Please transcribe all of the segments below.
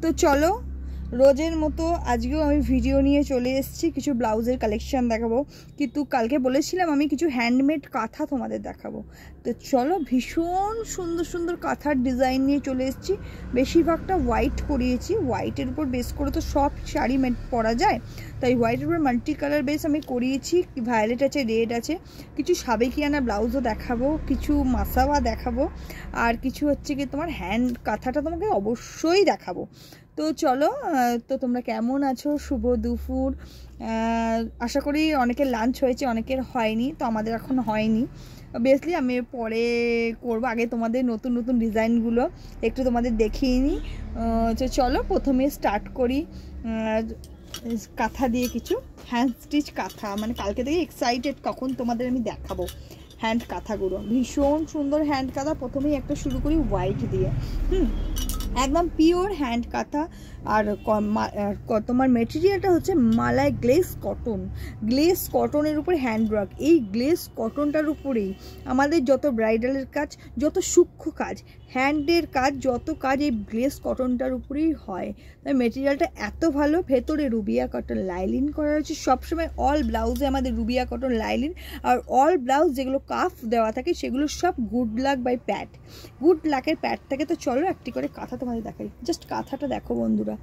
তো চলো রোজের মতো আজকেও আমি ভিডিও নিয়ে চলে এসেছি, কিছু ব্লাউজের কালেকশন দেখাবো, কিন্তু কালকে বলেছিলাম আমি কিছু হ্যান্ডমেড কাঁথা তোমাদের দেখাবো। তো চলো, ভীষণ সুন্দর সুন্দর কাঁথার ডিজাইন নিয়ে চলে এসেছি। বেশিরভাগটা হোয়াইট করিয়েছি, হোয়াইটের উপর বেস করে তো সব শাড়ি পরা যায়, তাই হোয়াইটের উপর মাল্টি কালার বেস আমি করিয়েছি। ভায়োলেট আছে, রেড আছে, কিছু সাবেকিয়ানা ব্লাউজও দেখাবো, কিছু মাসাওয়া দেখাবো, আর কিছু হচ্ছে কি তোমার হ্যান্ড কাঁথাটা তোমাকে অবশ্যই দেখাবো। তো চলো, তো তোমরা কেমন আছো? শুভ দুপুর। আশা করি অনেকের লাঞ্চ হয়েছে, অনেকের হয়নি, তো আমাদের এখন হয়নি। অবভিয়াসলি আমি পরে করবো, আগে তোমাদের নতুন নতুন ডিজাইনগুলো একটু তোমাদের দেখিয়ে নিই। তো চলো প্রথমে স্টার্ট করি কাঁথা দিয়ে, কিছু হ্যান্ড স্টিচ কাঁথা। মানে কালকে থেকে এক্সাইটেড কখন তোমাদের আমি দেখাবো হ্যান্ড কাঁথাগুলো। ভীষণ সুন্দর হ্যান্ড কাঁথা। প্রথমেই একটা শুরু করি হোয়াইট দিয়ে। একদম পিওর হ্যান্ড কাঁথা। আর তোমার মেটেরিয়ালটা হচ্ছে মালাই গ্লেস কটন। গ্লেস কটনের উপর হ্যান্ডওয়ার্ক। এই গ্লেস কটনটার উপরেই আমাদের যত ব্রাইডালের কাজ, যত সূক্ষ্ম কাজ, হ্যান্ডের কাজ, যত কাজ এই গ্লেস কটনটার উপরেই হয়। তাই মেটেরিয়ালটা এত ভালো। ভেতরে রুবিয়া কটন লাইলিন করা হয়েছে। সবসময় অল ব্লাউজে আমাদের রুবিয়া কটন লাইলিন, আর অল ব্লাউজ যেগুলো কাফ দেওয়া থাকে সেগুলো সব good luck by pad, good লাকের প্যাড থাকে। তো চলো একটি করে কাঁথা তোমাদের দেখাই। জাস্ট কাঁথাটা দেখো বন্ধুরা,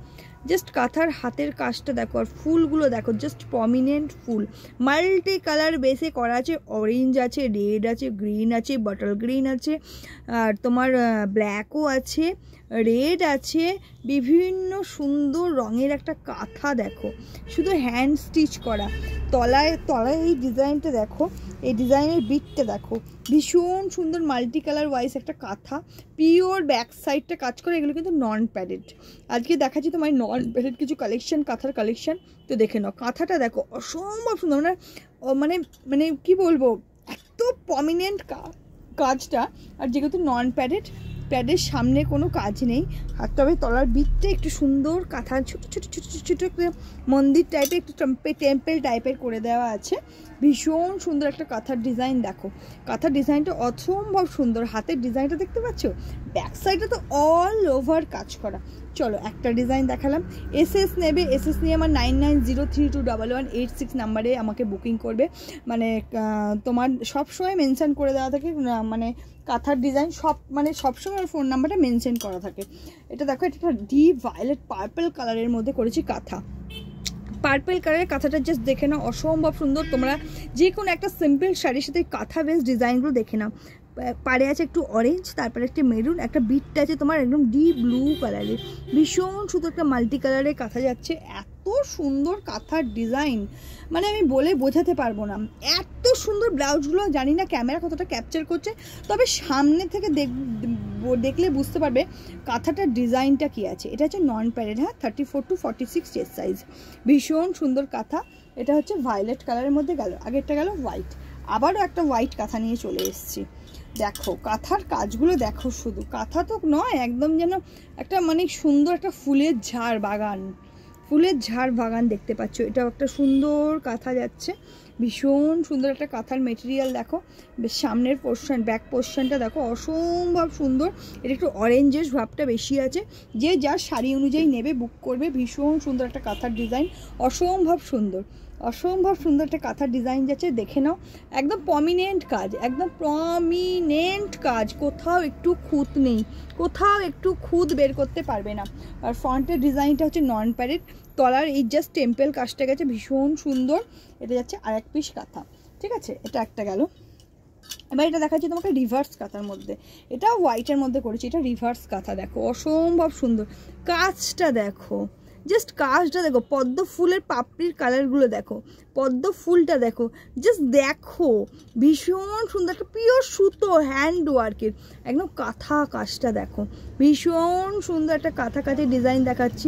জাস্ট কাঁথার হাতের কাজটা দেখো, আর ফুলগুলো দেখো, জাস্ট প্রমিনেন্ট ফুল। মাল্টি কালার বেসে করা আছে। অরেঞ্জ আছে, রেড আছে, গ্রিন আছে, বটল গ্রিন আছে, আর তোমার ব্ল্যাকও আছে, রেড আছে, বিভিন্ন সুন্দর রঙের একটা কাঁথা দেখো, শুধু হ্যান্ড স্টিচ করা। তলায় তলায় এই ডিজাইনটা দেখো, এই ডিজাইনের বিটটা দেখো, ভীষণ সুন্দর মাল্টি কালার ওয়াইজ একটা কাঁথা। পিওর ব্যাক সাইডটা কাজ করে। এগুলো কিন্তু নন প্যাডেড। আজকে দেখাচ্ছি তোমার নন প্যাডেড কিছু কালেকশন, কাঁথার কালেকশন। তো দেখে নাও, কাঁথাটা দেখো অসম্ভব সুন্দর। মানে মানে কি বলবো, এত প্রমিনেন্ট কাজটা। আর যেহেতু নন প্যাডেড, প্যাডের সামনে কোনো কাজ নেই, আর তবে তলার বিটটা একটু সুন্দর কাঁথা, ছোটো ছোটো ছোটো ছোটো ছোটো মন্দির টাইপের, একটু টেম্পেল টাইপের করে দেওয়া আছে। ভীষণ সুন্দর একটা কাঁথার ডিজাইন দেখো। কাঁথার ডিজাইনটা অসম্ভব সুন্দর। হাতের ডিজাইনটা দেখতে পাচ্ছ, ব্যাক সাইডে তো অল ওভার কাজ করা। চলো একটা ডিজাইন দেখালাম। এসএস নেবে, এসএস নিয়ে আমার 9903211886 নাম্বারে আমাকে বুকিং করবে। মানে তোমার সবসময় মেনশান করে দেওয়া থাকে, মানে কাঁথার ডিজাইন সব, মানে সবসময় ফোন নাম্বারটা মেনশন করা থাকে। এটা দেখো, এটা ডিপ ভায়োলেট পার্পল কালারের মধ্যে করেছি কাঁথা। পার্পল কালারের কাঁথাটা জাস্ট দেখে নাও, অসম্ভব সুন্দর। তোমরা যে কোনো একটা সিম্পল শাড়ির সাথে কাঁথা বেস ডিজাইনগুলো দেখে নাও। পাড়ে আছে একটু অরেঞ্জ, তারপরে একটা মেরুন, একটা বিটটা আছে তোমার একদম ডিপ ব্লু কালারের। ভীষণ সুন্দর একটা মাল্টি কালারের কাঁথা যাচ্ছে। এত সুন্দর কাঁথার ডিজাইন, মানে আমি বলে বোঝাতে পারবো না। এত সুন্দর ব্লাউজগুলো, জানি না ক্যামেরা কতটা ক্যাপচার করছে, তবে সামনে থেকে দেখলে বুঝতে পারবে কাঁথাটার ডিজাইনটা কী আছে। এটা হচ্ছে নন প্যাডেড, হ্যাঁ, 34 to 46 চেস্ট সাইজ। ভীষণ সুন্দর কাঁথা। এটা হচ্ছে ভায়োলেট কালারের মধ্যে গেল, আগেরটা গেল হোয়াইট। আবারও একটা হোয়াইট কাঁথা নিয়ে চলে এসেছি। দেখো কাঁথার কাজগুলো দেখো, শুধু কাঁথা তো নয়, একদম যেন একটা মানে সুন্দর একটা ফুলের ঝাড় বাগান, ফুলের ঝাড় বাগান দেখতে পাচ্ছ। এটাও একটা সুন্দর কাঁথা যাচ্ছে। ভীষণ সুন্দর একটা কাঁথার মেটেরিয়াল দেখো। বেশ সামনের পোর্শন, ব্যাক পোর্শনটা দেখো, অসম্ভব সুন্দর। এটা একটু অরেঞ্জের ভাবটা বেশি আছে। যে যার শাড়ি অনুযায়ী নেবে, বুক করবে। ভীষণ সুন্দর একটা কাঁথার ডিজাইন, অসম্ভব সুন্দর, অসম্ভব সুন্দর একটা কাঁথার ডিজাইন যাচ্ছে। দেখে নাও, একদম প্রমিনেন্ট কাজ, একদম প্রমিনেন্ট কাজ। কোথাও একটু খুঁত নেই, কোথাও একটু খুঁত বের করতে পারবে না। আর ফ্রন্টের ডিজাইনটা হচ্ছে নন প্যাডেড। তলার এই জাস্ট টেম্পেল কাজটা গেছে, ভীষণ সুন্দর। এটা যাচ্ছে আরেক পিস কাঁথা। ঠিক আছে, এটা একটা গেল। এবার এটা দেখাচ্ছি তোমাকে রিভার্স কাঁথার মধ্যে। এটা হোয়াইটের মধ্যে করেছি, এটা রিভার্স কাঁথা দেখো, অসম্ভব সুন্দর। কাজটা দেখো, জাস্ট কাজটা দেখো, পদ্ম ফুলের পাপড়ির কালারগুলো দেখো, পদ্ম ফুলটা দেখো, জাস্ট দেখো। ভীষণ সুন্দর একটা পিওর সুতো হ্যান্ড ওয়ার্কের একদম কাঁথা কাজটা দেখো। ভীষণ সুন্দর একটা কাঁথা কাজের ডিজাইন দেখাচ্ছি।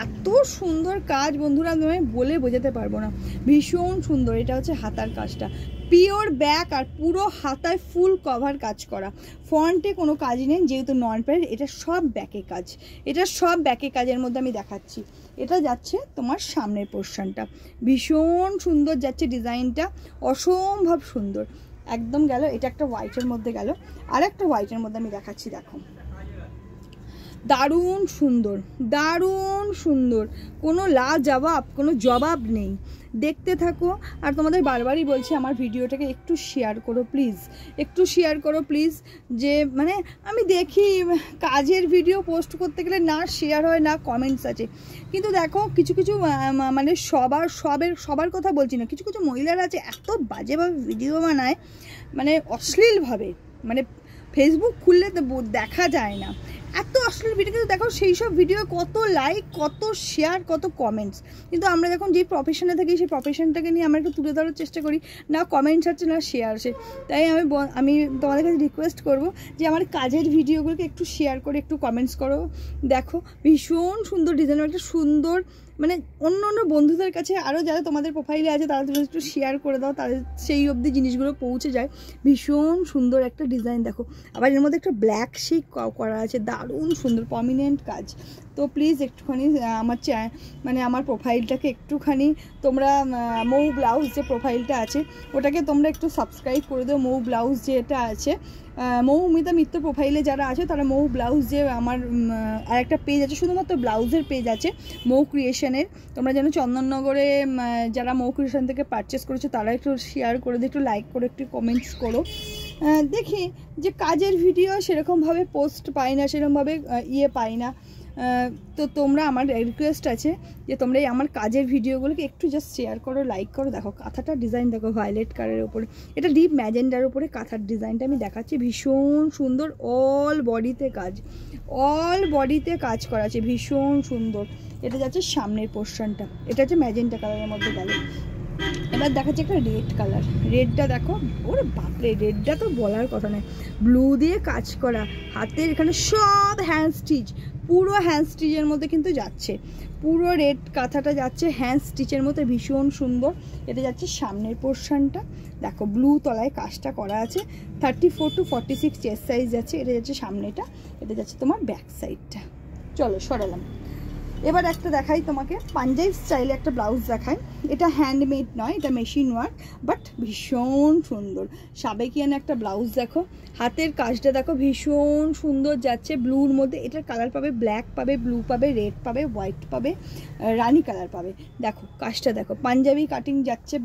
এত সুন্দর কাজ বন্ধুরা, আমি বলে বোঝাতে পারবো না। ভীষণ সুন্দর। এটা হচ্ছে হাতার কাজটা, পিওর ব্যাক, আর পুরো হাতায় ফুল কভার কাজ করা। ফ্রন্টে কোনো কাজ নেই, যেহেতু নন প্যাডেড। এটা সব ব্যাকে কাজ, এটা সব ব্যাকে কাজের মধ্যে আমি দেখাচ্ছি। এটা যাচ্ছে তোমার সামনের পোর্শনটা, ভীষণ সুন্দর যাচ্ছে ডিজাইনটা, অসম্ভব সুন্দর একদম গেল। এটা একটা হোয়াইটের মধ্যে গেল, আর একটা হোয়াইটের মধ্যে আমি দেখাচ্ছি। দেখো দারুণ সুন্দর, দারুণ সুন্দর, কোনো লাজবাব, কোনো জবাব নেই। দেখতে থাকো। আর তোমাদের বারবারই বলছি আমার ভিডিওটাকে একটু শেয়ার করো প্লিজ, একটু শেয়ার করো প্লিজ। যে মানে আমি দেখি কাজের ভিডিও পোস্ট করতে গেলে না শেয়ার হয় না কমেন্টস আছে, কিন্তু দেখো কিছু কিছু মানে সবার কথা বলছি না, কিছু কিছু মহিলারা আছে এত বাজেভাবে ভিডিও বানায়, মানে অশ্লীলভাবে, মানে ফেসবুক খুললে তো দেখা যায় না এত অশ্লীল ভিডিও। কিন্তু দেখো সেই সব ভিডিও কত লাইক, কত শেয়ার, কত কমেন্টস। কিন্তু আমরা যখন যে প্রফেশনে থাকি সেই প্রফেশনটাকে নিয়ে আমরা একটু তুলে ধরার চেষ্টা করি, না কমেন্টস আছে না শেয়ার আসে। তাই আমি তোমাদের কাছে রিকোয়েস্ট করব যে আমার কাজের ভিডিওগুলোকে একটু শেয়ার করে একটু কমেন্টস করো। দেখো ভীষণ সুন্দর ডিজাইন, একটা সুন্দর, মানে অন্য অন্য বন্ধুদের কাছে আরও যারা তোমাদের প্রোফাইলে আছে তারা তুমি একটু শেয়ার করে দাও, তাদের সেই অবধি জিনিসগুলো পৌঁছে যায়। ভীষণ সুন্দর একটা ডিজাইন দেখো, আবার এর মধ্যে একটা ব্ল্যাক শেক করা আছে, দারুণ সুন্দর প্রমিনেন্ট কাজ। তো প্লিজ একটুখানি আমার মানে আমার প্রোফাইলটাকে একটুখানি তোমরা মৌ ব্লাউজ যে প্রোফাইলটা আছে ওটাকে তোমরা একটু সাবস্ক্রাইব করে দিও। মৌ ব্লাউজ যেটা আছে, মৌমিতা মিত্র প্রোফাইলে যারা আছে তারা মৌ ব্লাউজ যে আমার আর একটা পেজ আছে, শুধুমাত্র ব্লাউজের পেজ আছে মৌ ক্রিয়েশনের। তোমরা যেন চন্দননগরে যারা মৌ ক্রিয়েশন থেকে পারচেস করেছো তারা একটু শেয়ার করে দিও, একটু লাইক করে একটু কমেন্টস করো। দেখি যে কাজের ভিডিও সেরকমভাবে পোস্ট পাই না, সেরকমভাবে পাই না। তো তোমরা, আমার রিকোয়েস্ট আছে যে তোমরা আমার কাজের ভিডিওগুলোকে একটু জাস্ট শেয়ার করো, লাইক করো। দেখো কাঁথাটার ডিজাইন দেখো, ভায়োলেট কালারের উপরে, এটা ডিপ ম্যাজেন্ডার উপরে কাঁথার ডিজাইনটা আমি দেখাচ্ছি। ভীষণ সুন্দর, অল বডিতে কাজ, অল বডিতে কাজ করা আছে, ভীষণ সুন্দর। এটা যাচ্ছে সামনের পোর্শনটা, এটা হচ্ছে ম্যাজেন্টা কালারের মধ্যে গেল। এবার দেখাচ্ছে একটা রেড কালার, রেডটা দেখো, ওরে বাপরে রেডটা তো বলার কথা নয়, ব্লু দিয়ে কাজ করা, হাতের এখানে সব হ্যান্ড স্টিচ, পুরো হ্যান্ড স্টিচের মধ্যে কিন্তু যাচ্ছে, পুরো রেড কাঁথাটা যাচ্ছে হ্যান্ড স্টিচের মধ্যে, ভীষণ সুন্দর। এটা যাচ্ছে সামনের পোর্শনটা দেখো, ব্লু তলায় কাজটা করা আছে, 34 to 46 চেস্ট সাইজ যাচ্ছে। এটা যাচ্ছে সামনেটা, এটা যাচ্ছে তোমার ব্যাক সাইডটা। চলো সরালাম। এবার একটা দেখাই তোমাকে, পাঞ্জাবি স্টাইলে একটা ব্লাউজ দেখাই। এটা হ্যান্ডমেড নয়, এটা মেশিন ওয়ার্ক, বাট ভীষণ সুন্দর সাবেকিয়ান একটা ব্লাউজ। দেখো হাতের কাজটা দেখো, ভীষণ সুন্দর যাচ্ছে, ব্লুর মধ্যে। এটার কালার পাবে, ব্ল্যাক পাবে, ব্লু পাবে, রেড পাবে, হোয়াইট পাবে, রানি কালার পাবে। দেখো কাজটা দেখো, পাঞ্জাবি কাটিং যাচ্ছে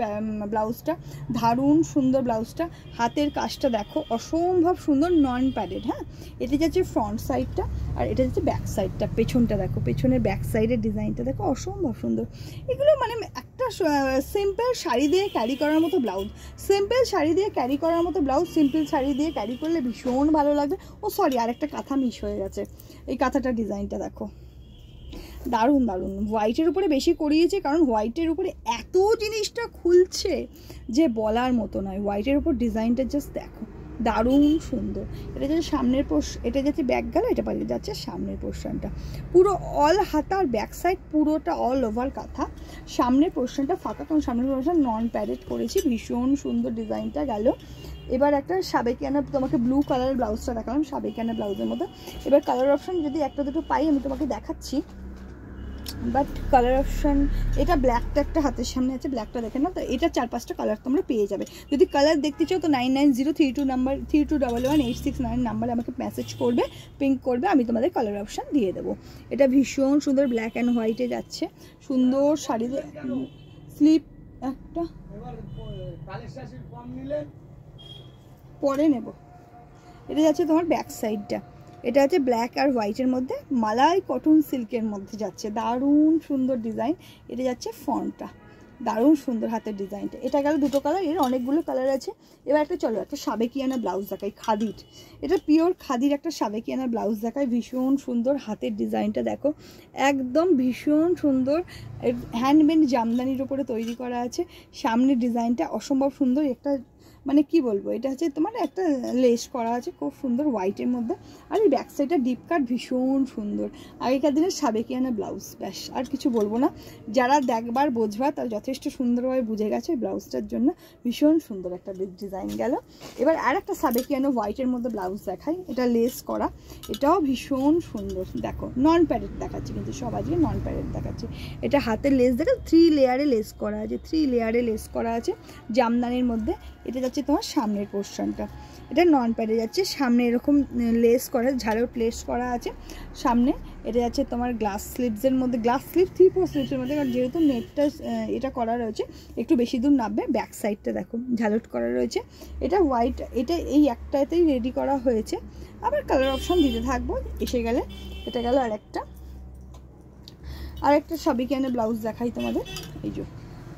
ব্লাউজটা, দারুণ সুন্দর ব্লাউজটা। হাতের কাজটা দেখো অসম্ভব সুন্দর, নন প্যাডেড। হ্যাঁ, এটা যাচ্ছে ফ্রন্ট সাইডটা, আর এটা যাচ্ছে ব্যাক সাইডটা, পেছনটা দেখো, পেছনের ব্যাক সাইডের ডিজাইনটা দেখো অসম্ভব সুন্দর। এগুলো মানে একটা সিম্পল শাড়ি দিয়ে ক্যারি করার মতো ব্লাউজ, সিম্পল শাড়ি দিয়ে ক্যারি করার মতো ব্লাউজ, সিম্পল শাড়ি দিয়ে ক্যারি করলে ভীষণ ভালো লাগবে। ও সরি, আরেকটা কাঁথা মিস হয়ে গেছে, এই কাঁথাটার ডিজাইনটা দেখো দারুণ দারুণ। হোয়াইটের উপরে বেশি করিয়েছে, কারণ হোয়াইটের উপরে এত জিনিসটা খুলছে যে বলার মতো নয়। হোয়াইটের উপর ডিজাইনটা জাস্ট দেখো, দারুণ সুন্দর। এটা যাচ্ছে সামনের এটা যাচ্ছে ব্যাক গেল, এটা পালিয়ে যাচ্ছে সামনের পোর্শনটা, পুরো অল হাতা আর ব্যাক সাইড পুরোটা অল ওভার কাঁথা। সামনের পোর্শনটা ফাঁকা, কারণ সামনের পোর্শন নন প্যাডেড করেছি। ভীষণ সুন্দর ডিজাইনটা গেল। এবার একটা সাবেকিয়ানা, তোমাকে ব্লু কালারের ব্লাউজটা দেখালাম সাবেকিয়ানা ব্লাউজের মধ্যে। এবার কালার অপশন যদি একটা দুটো পাই আমি তোমাকে দেখাচ্ছি, বাট কালার অপশান এটা ব্ল্যাকটা একটা হাতের সামনে আছে, ব্ল্যাকটা দেখে না, তো এটা 4-5টা কালার তোমরা পেয়ে যাবে। যদি কালার দেখতে চাও তো 990322 নাম্বার 32111869 নাম্বারে আমাকে মেসেজ করবে, পিঙ্ক করবে, আমি তোমাদের কালার অপশান দিয়ে দেবো। এটা ভীষণ সুন্দর ব্ল্যাক অ্যান্ড হোয়াইটে যাচ্ছে, সুন্দর শাড়ি, স্লিপ একটা পরে নেব। এটা যাচ্ছে তোমার ব্যাক সাইডটা, এটা হচ্ছে ব্ল্যাক আর হোয়াইটের মধ্যে, মালাই কটন সিল্কের মধ্যে যাচ্ছে, দারুণ সুন্দর ডিজাইন। এটা যাচ্ছে ফ্রন্টটা, দারুণ সুন্দর হাতের ডিজাইনটা। এটা গেল দুটো কালার, এর অনেকগুলো কালার আছে। এবার একটা চলো একটা সাবেকিয়ানা ব্লাউজ দেখাই, খাদির, এটা পিওর খাদির একটা সাবেকিয়ানা ব্লাউজ দেখায়, ভীষণ সুন্দর হাতের ডিজাইনটা দেখো, একদম ভীষণ সুন্দর। হ্যান্ডমেড জামদানির উপরে তৈরি করা আছে, সামনের ডিজাইনটা অসম্ভব সুন্দর। একটা মানে কি বলবো, এটা হচ্ছে তোমার একটা লেস করা আছে খুব সুন্দর হোয়াইটের মধ্যে, আর এই ব্যাক সাইডটা ডিপ কাট, ভীষণ সুন্দর। আগেকার দিনের সাবেকিয়ানা ব্লাউজ, ব্যাস আর কিছু বলবো না। যারা দেখবার বোঝবার তারা যথেষ্ট সুন্দরভাবে বুঝে গেছে ব্লাউজটার জন্য। ভীষণ সুন্দর একটা ডিজাইন গেল। এবার আর একটা সাবেকিয়ানা হোয়াইটের মধ্যে ব্লাউজ দেখাই, এটা লেস করা, এটাও ভীষণ সুন্দর। দেখো নন প্যাডেড দেখাচ্ছি, কিন্তু সব আজকে নন প্যাডেড দেখাচ্ছি। এটা হাতের লেস দেখো, 3 লেয়ারে লেস করা আছে, 3 লেয়ারে লেস করা আছে জামদানির মধ্যে। এটা যাচ্ছে যাচ্ছে তোমার সামনের পোর্শনটা। এটা নন প্যাডে যাচ্ছে, সামনে এরকম লেস করা, ঝাড়ের লেস করা আছে সামনে। এটা যাচ্ছে তোমার গ্লাস স্লিভসের মধ্যে, গ্লাস স্লিভ 3/4 স্লিভসের মধ্যে, কারণ যেহেতু নেটটা এটা করা রয়েছে একটু বেশি দূর নামবে। ব্যাক সাইডটা দেখো ঝালট করা রয়েছে। এটা হোয়াইট, এটা এই একটাতেই রেডি করা হয়েছে। আবার কালার অপশন দিতে থাকবো এসে গেলে। এটা গেল আরেকটা সাবিকানের ব্লাউজ দেখাই তোমাদের। এই যে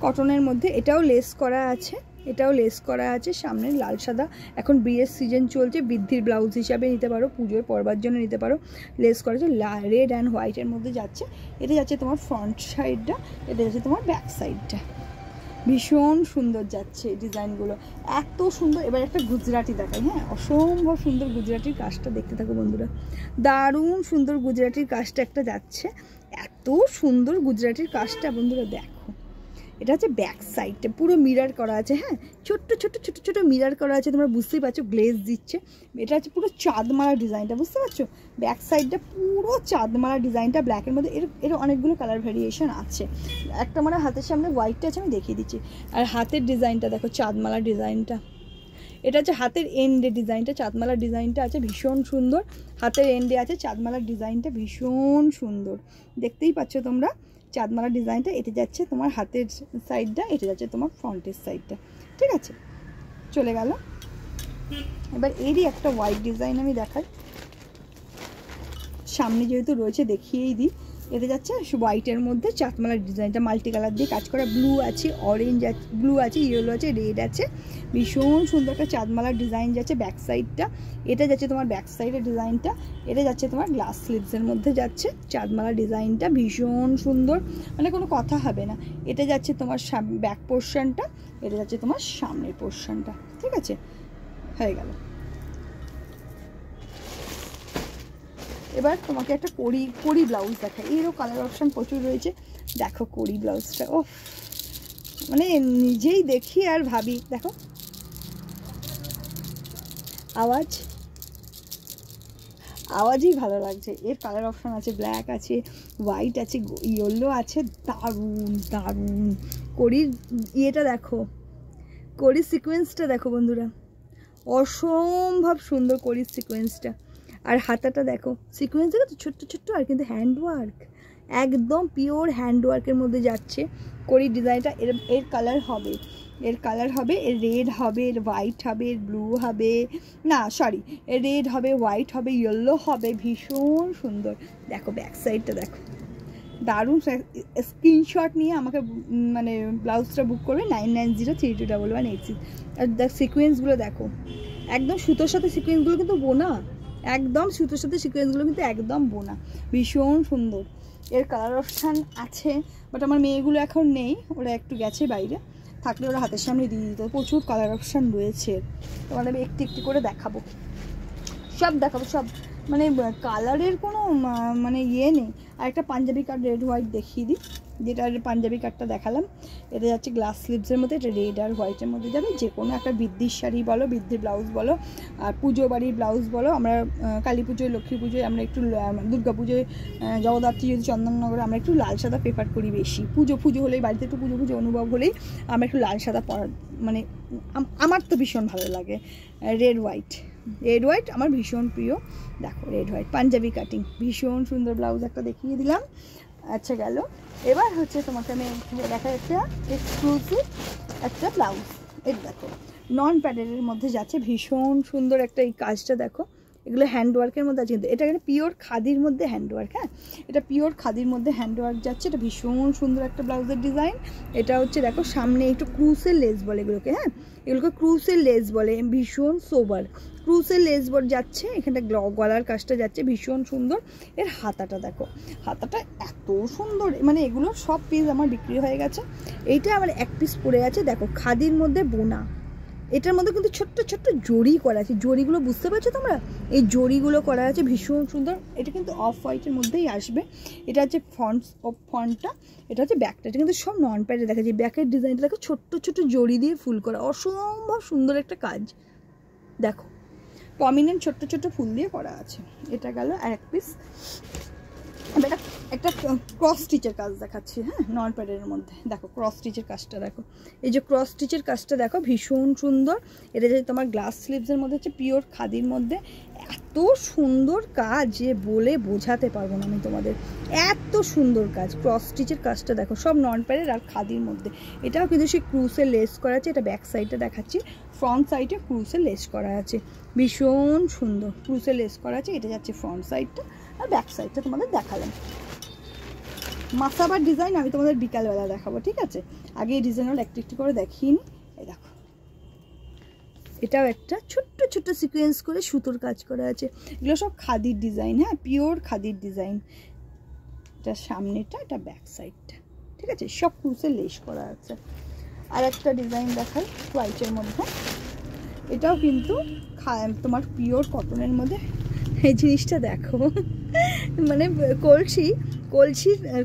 কটনের মধ্যে, এটাও লেস করা আছে, এটাও লেস করা আছে সামনে লাল সাদা। এখন বিয়ের সিজন চলছে, বৃদ্ধির ব্লাউজ হিসাবে নিতে পারো, পুজোয় পরবার জন্য নিতে পারো। লেস করা আছে রেড অ্যান্ড হোয়াইটের মধ্যে যাচ্ছে। এটা যাচ্ছে তোমার ফ্রন্ট সাইডটা, এটা যাচ্ছে তোমার ব্যাক সাইডটা। ভীষণ সুন্দর যাচ্ছে ডিজাইনগুলো, এত সুন্দর। এবার একটা গুজরাটি দেখাই, হ্যাঁ, অসম্ভব সুন্দর গুজরাটির কাজটা দেখতে থাকো বন্ধুরা। দারুণ সুন্দর গুজরাটির কাজটা একটা যাচ্ছে, এত সুন্দর গুজরাটির কাজটা বন্ধুরা দেখো। এটা হচ্ছে ব্যাক সাইডটা পুরো মিরার করা আছে, হ্যাঁ, ছোট্ট ছোট্ট ছোট ছোট মিরার করা আছে, তোমরা বুঝতেই পারছো, গ্লেজ দিচ্ছে। এটা হচ্ছে পুরো চাঁদমালা ডিজাইনটা, বুঝতে পারছো, ব্যাক সাইডটা পুরো চাঁদমালা ডিজাইনটা ব্ল্যাকের মধ্যে। এর অনেকগুলো কালার ভ্যারিয়েশন আছে। একটা মানে হাতের সামনে হোয়াইটটা আছে, আমি দেখিয়ে দিচ্ছি। আর হাতের ডিজাইনটা দেখো, চাঁদমালা ডিজাইনটা। এটা হচ্ছে হাতের এন্ডে ডিজাইনটা, চাঁদমালার ডিজাইনটা আছে ভীষণ সুন্দর। হাতের এন্ডে আছে চাঁদমালার ডিজাইনটা, ভীষণ সুন্দর, দেখতেই পাচ্ছ তোমরা চাঁদমালা ডিজাইনটা। এটা যাচ্ছে তোমার হাতের সাইডটা, এটা যাচ্ছে তোমার ফ্রন্টের সাইডটা, ঠিক আছে। চলে গেল। এবার এরই একটা হোয়াইট ডিজাইন আমি দেখাই, সামনে যেহেতু রয়েছে দেখিয়েই দিই। এটা যাচ্ছে হোয়াইটের মধ্যে চাঁদমালার ডিজাইনটা, মাল্টি কালার দিয়ে কাজ করা, ব্লু আছে, অরেঞ্জ আছে, ব্লু আছে, ইয়েলো আছে, রেড আছে, ভীষণ সুন্দর একটা চাঁদমালার ডিজাইন যাচ্ছে ব্যাক সাইডটা। এটা যাচ্ছে তোমার ব্যাক সাইডের ডিজাইনটা। এটা যাচ্ছে তোমার গ্লাস স্লিভসের মধ্যে যাচ্ছে চাঁদমালার ডিজাইনটা, ভীষণ সুন্দর, মানে কোনো কথা হবে না। এটা যাচ্ছে তোমার ব্যাক পোর্শনটা, এটা যাচ্ছে তোমার সামনের পোর্শনটা, ঠিক আছে, হয়ে গেল। এবার তোমাকে একটা কড়ি ব্লাউজ দেখাই, এরও কালার অপশান প্রচুর রয়েছে। দেখো কড়ি ব্লাউজটা, ও মানে নিজেই দেখি আর ভাবি, দেখো আওয়াজই ভালো লাগছে। এর কালার অপশান আছে, ব্ল্যাক আছে, হোয়াইট আছে, ইয়েলো আছে, দারুণ দারুণ। কড়ির ইয়েটা দেখো, কড়ির সিকোয়েন্সটা দেখো বন্ধুরা, অসম্ভব সুন্দর কড়ির সিকোয়েন্সটা। আর হাতাটা দেখো, সিকোয়েন্স দেখো তো ছোট্ট ছোট্ট, আর কিন্তু হ্যান্ডওয়ার্ক, একদম পিওর হ্যান্ডওয়ার্কের মধ্যে যাচ্ছে কড়ির ডিজাইনটা। এর কালার হবে, এর রেড হবে, এর হোয়াইট হবে, এর ব্লু হবে, না সরি, এর রেড হবে, হোয়াইট হবে, ইয়েলো হবে, ভীষণ সুন্দর। দেখো ব্যাক সাইডটা দেখো, দারুণ। স্ক্রিনশট নিয়ে আমাকে মানে ব্লাউজটা বুক করবে 9903218186। আর দেখ সিকোয়েন্সগুলো দেখো, একদম সুতোর সাথে সিকোয়েন্সগুলো কিন্তু বোনা, একদম সুতোর সাথে সিকোয়েন্সগুলো কিন্তু একদম বোনা, ভীষণ সুন্দর। এর কালার অপশান আছে, বাট আমার মেয়েগুলো এখন নেই, ওরা একটু গেছে বাইরে, থাকলে ওরা হাতের সামনে দিয়ে দিত। প্রচুর কালার অপশান রয়েছে, তোমাদের আমি একটু একটু করে দেখাবো, সব দেখাবো, সব মানে কালারের কোনো মানে ইয়ে নেই। আর একটা পাঞ্জাবি কাট রেড হোয়াইট দেখিয়ে দিই, যেটা পাঞ্জাবি কাটটা দেখালাম। এটা যাচ্ছে গ্লাস স্লিভসের মধ্যে, এটা রেড আর হোয়াইটের মধ্যে যাবে। যে কোনো একটা বৃদ্ধির শাড়ি বলো, বৃদ্ধির ব্লাউজ বলো, আর পুজো বাড়ির ব্লাউজ বলো। আমরা কালী পুজোয়, লক্ষ্মী পুজোয়, আমরা একটু দুর্গা পুজোয়, জগদ্ধাত্রী যদি চন্দননগরে, আমরা একটু লাল সাদা প্রেফার করি বেশি। পুজো হলেই, বাড়িতে একটু পুজো অনুভব হলেই আমরা একটু লাল সাদা পরা, মানে আমার তো ভীষণ ভালো লাগে। রেড হোয়াইট আমার ভীষণ প্রিয়। দেখো রেড হোয়াইট পাঞ্জাবি কাটিং, ভীষণ সুন্দর ব্লাউজ একটা দেখিয়ে দিলাম। আচ্ছা গেল। এবার হচ্ছে তোমাকে আমি দেখা একটা এক্সক্লুসিভ একটা ব্লাউজ, এটা দেখো নন প্যাডেলের মধ্যে যাচ্ছে, ভীষণ সুন্দর একটা এই কাজটা দেখো। এগুলো হ্যান্ডওয়ার্কের মধ্যে আছে, কিন্তু এটা একটা পিওর খাদির মধ্যে হ্যান্ডওয়ার্ক, হ্যাঁ, এটা পিওর খাদির মধ্যে হ্যান্ডওয়ার্ক যাচ্ছে। এটা ভীষণ সুন্দর একটা ব্লাউজের ডিজাইন। এটা হচ্ছে দেখো সামনে একটু ক্রুসের লেস বলে এগুলোকে, হ্যাঁ, এগুলোকে ক্রুসের লেস বলে, ভীষণ সোবার ক্রুসের লেস বল যাচ্ছে। এখানটা গলার কাজটা যাচ্ছে ভীষণ সুন্দর। এর হাতাটা দেখো, হাতাটা এত সুন্দর, মানে এগুলো সব পিস আমার বিক্রি হয়ে গেছে। এইটা আমার এক পিস পড়ে আছে, দেখো খাদির মধ্যে বোনা। এটার মধ্যে কিন্তু ছোট্ট ছোট্ট জড়ি করা আছে, জড়িগুলো বুঝতে পারছো তোমরা, এই জড়িগুলো করা আছে ভীষণ সুন্দর। এটা কিন্তু অফ হোয়াইটের মধ্যেই আসবে। এটা হচ্ছে ফ্রন্টটা, এটা হচ্ছে ব্যাকটা। এটা কিন্তু সব নন প্যাডে দেখা যায়। ব্যাকের ডিজাইনটা দেখো, ছোট্ট ছোট্ট জড়ি দিয়ে ফুল করা, অসম্ভব সুন্দর একটা কাজ দেখো, প্রমিনেন্ট ছোট্ট ছোট্ট ফুল দিয়ে করা আছে। এটা গেল আর এক পিস। এটা একটা ক্রস স্টিচের কাজ দেখাচ্ছি, হ্যাঁ, নন প্যাডের মধ্যে। দেখো ক্রস স্টিচের কাজটা দেখো, এই যে ক্রস স্টিচের কাজটা দেখো, ভীষণ সুন্দর। এটা যে তোমার গ্লাস স্লিভসের মধ্যে হচ্ছে পিওর খাদির মধ্যে, এত সুন্দর কাজ যে বলে বোঝাতে পারবো না আমি তোমাদের, এত সুন্দর কাজ। ক্রস স্টিচের কাজটা দেখো, সব নন প্যাডের আর খাদির মধ্যে। এটাও কিন্তু সেই ক্রুসের লেস করা আছে, এটা ব্যাক সাইডটা দেখাচ্ছি, ফ্রন্ট সাইডে ক্রুসের লেস করা আছে, ভীষণ সুন্দর ক্রুসের লেস করা আছে। এটা যাচ্ছে ফ্রন্ট সাইডটা, আর ব্যাক সাইডটা তোমাদের দেখালাম। মাসাবার ডিজাইন আমি তোমাদের বিকালবেলা দেখাবো, ঠিক আছে? আগে এই ডিজাইনগুলো একটু একটু করে দেখিয়ে নিই। এই দেখো, এটাও একটা ছোট্ট ছোট্ট সিকোয়েন্স করে সুতোর কাজ করা আছে। এগুলো সব খাদির ডিজাইন, হ্যাঁ, পিওর খাদির ডিজাইন। এটা সামনেটা, এটা ব্যাক সাইডটা, ঠিক আছে? সব ক্রুসে লেস করা আছে। আর একটা ডিজাইন দেখাই হোয়াইটের মধ্যে, এটাও কিন্তু তোমার পিওর কটনের মধ্যে। এই জিনিসটা দেখো, মানে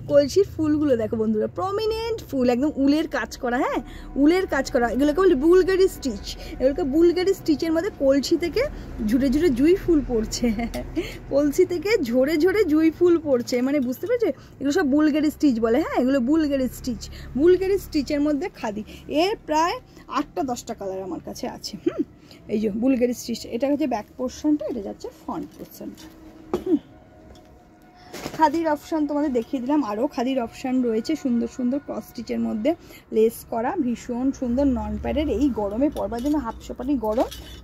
কলসির ফুলগুলো দেখো বন্ধুরা, প্রমিনেন্ট ফুল, একদম উলের কাজ করা, হ্যাঁ, উলের কাজ করা। এগুলোকে বলি বুলগারি স্টিচ। এগুলোকে বুলগারি স্টিচের মধ্যে কলসি থেকে ঝুড়ে ঝুড়ে জুঁই ফুল পড়ছে, কলসি থেকে ঝরে ঝরে জুঁই ফুল পড়ছে, মানে বুঝতে পেরেছো? এগুলো সব বুলগারি স্টিচ বলে, হ্যাঁ, এগুলো বুলগারি স্টিচ। বুলগারি স্টিচের মধ্যে খাদি, এর প্রায় 8টা 10টা কালার আমার কাছে আছে। এই যে বুলগারি স্টিচ, এটা হচ্ছে ব্যাক পোর্শনটা, এটা যাচ্ছে ফ্রন্ট পোর্শনটা। খাদির অপশান তোমাদের দেখিয়ে দিলাম, আরও খাদির অপশান রয়েছে সুন্দর সুন্দর ক্রস স্টিচের মধ্যে লেস করা, ভীষণ সুন্দর নন প্যাডের। এই গরমে পরবার জন্য, হাফ সোপানি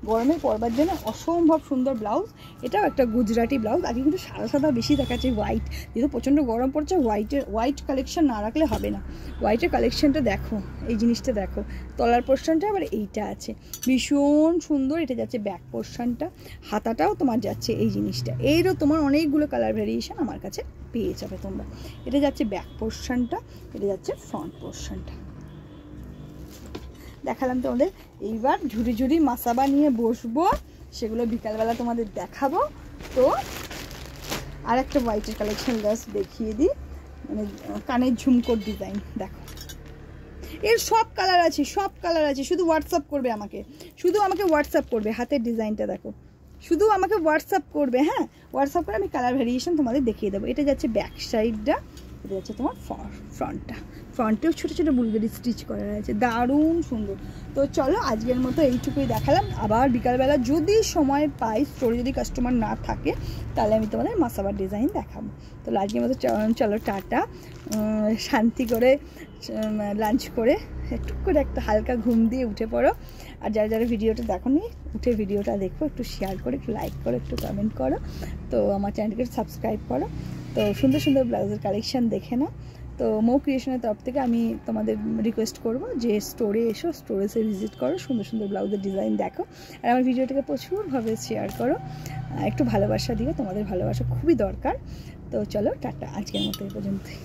গরমে পরবার জন্য অসম্ভব সুন্দর ব্লাউজ। এটাও একটা গুজরাটি ব্লাউজ। আগে কিন্তু সাদা সাদা বেশি দেখাচ্ছে, হোয়াইট, যেহেতু প্রচণ্ড গরম পড়ছে, হোয়াইট কালেকশন না রাখলে হবে না। হোয়াইটের কালেকশনটা দেখো, এই জিনিসটা দেখো, তলার পোর্শনটা আবার এইটা আছে, ভীষণ সুন্দর। এটা যাচ্ছে ব্যাক পোর্শনটা, হাতাটাও তোমার যাচ্ছে এই জিনিসটা। এরও তোমার অনেকগুলো কালার ভ্যারিয়েশন আমার কাছে পেয়ে যাবে তোমরা। এটা যাচ্ছে ব্যাক পোর্শনটা, এটা যাচ্ছে ফ্রন্ট পোর্শনটা। দেখালাম তোমাদের। এইবার ঝুড়ি ঝুড়ি মাসাবা নিয়ে বসবো, সেগুলো বিকালবেলা তোমাদের দেখাবো। তো আর একটা হোয়াইটের কালেকশন জাস্ট দেখিয়ে দিই, মানে কানের ঝুমকোর ডিজাইন দেখো, এর সব কালার আছে, সব কালার আছে। শুধু হোয়াটসঅ্যাপ করবে আমাকে, শুধু আমাকে হোয়াটসঅ্যাপ করবে। হাতের ডিজাইনটা দেখো, শুধু আমাকে হোয়াটসঅ্যাপ করবে, হ্যাঁ, হোয়াটসঅ্যাপ করে আমি কালার ভ্যারিয়েশন তোমাদের দেখিয়ে দেবো। এটা যাচ্ছে ব্যাক সাইডটা, এটা যাচ্ছে তোমার ফ্রন্টটা। ফ্রন্টেও ছোটো ছোটো বুলগারি স্টিচ করা আছে, দারুণ সুন্দর। তো চলো আজকের মতো এইটুকুই দেখালাম। আবার বিকালবেলা যদি সময় পাই, স্টোরে যদি কাস্টমার না থাকে, তাহলে আমি তোমাদের মাসাবার ডিজাইন দেখাবো। তো আজকের মতো চলো টাটা, শান্তি করে লাঞ্চ করে টুক করে একটা হালকা ঘুম দিয়ে উঠে পড়ো। আর যারা যারা ভিডিওটা দেখো নি, উঠে ভিডিওটা দেখো, একটু শেয়ার করে, একটু লাইক করো, একটু কমেন্ট করো, তো আমার চ্যানেলকে সাবস্ক্রাইব করো। তো সুন্দর সুন্দর ব্লাউজের কালেকশান দেখে নাও। তো মৌ ক্রিয়েশনের তরফ থেকে আমি তোমাদের রিকোয়েস্ট করব যে স্টোরে এসো, স্টোরে এসে ভিজিট করো, সুন্দর সুন্দর ব্লাউজের ডিজাইন দেখো, আর আমার ভিডিওটাকে প্রচুরভাবে শেয়ার করো, একটু ভালোবাসা দিও, তোমাদের ভালোবাসা খুবই দরকার। তো চলো টাটা, আজকের মতো এই পর্যন্তই।